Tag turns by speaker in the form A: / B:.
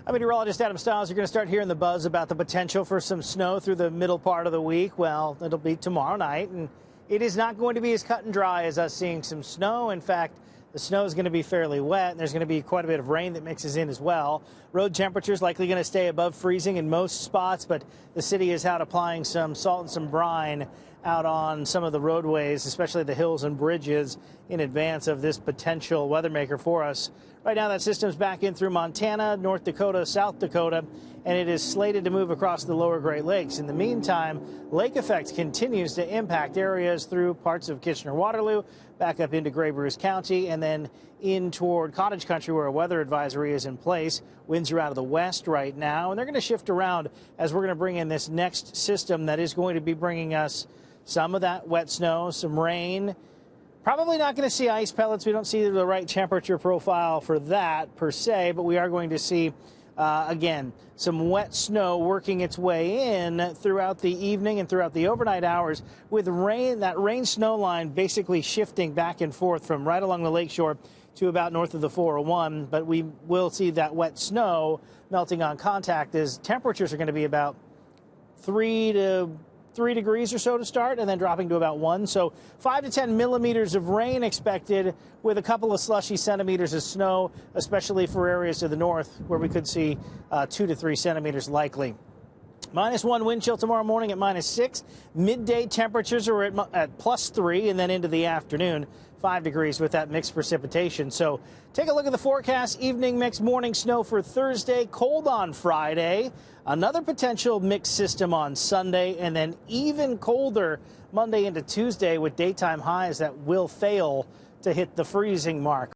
A: I'm meteorologist Adam Stiles. You're going to start hearing the buzz about the potential for some snow through the middle part of the week. Well, it'll be tomorrow night, and it is not going to be as cut and dry as us seeing some snow. In fact, the snow is going to be fairly wet, and there's going to be quite a bit of rain that mixes in as well. Road temperatures likely going to stay above freezing in most spots, but the city is out applying some salt and some brine out on some of the roadways, especially the hills and bridges, in advance of this potential weather maker for us. Right now, that system's back in through Montana, North Dakota, South Dakota, and it is slated to move across the lower Great Lakes. In the meantime, lake effect continues to impact areas through parts of Kitchener-Waterloo, back up into Grey Bruce County, and then in toward Cottage Country, where a weather advisory is in place. Winds are out of the west right now, and they're going to shift around as we're going to bring in this next system that is going to be bringing us some of that wet snow, some rain. Probably not going to see ice pellets. We don't see the right temperature profile for that per se, but we are going to see, again, some wet snow working its way in throughout the evening and throughout the overnight hours, with rain, that rain-snow line basically shifting back and forth from right along the lakeshore to about north of the 401. But we will see that wet snow melting on contact as temperatures are going to be about 3 degrees or so to start, and then dropping to about 1. So 5 to 10 millimeters of rain expected, with a couple of slushy centimeters of snow, especially for areas to the north where we could see 2 to 3 centimeters likely. -1 wind chill tomorrow morning at -6. Midday temperatures are at +3, and then into the afternoon, 5 degrees with that mixed precipitation. So take a look at the forecast. Evening mix, morning snow for Thursday, cold on Friday, another potential mixed system on Sunday, and then even colder Monday into Tuesday with daytime highs that will fail to hit the freezing mark.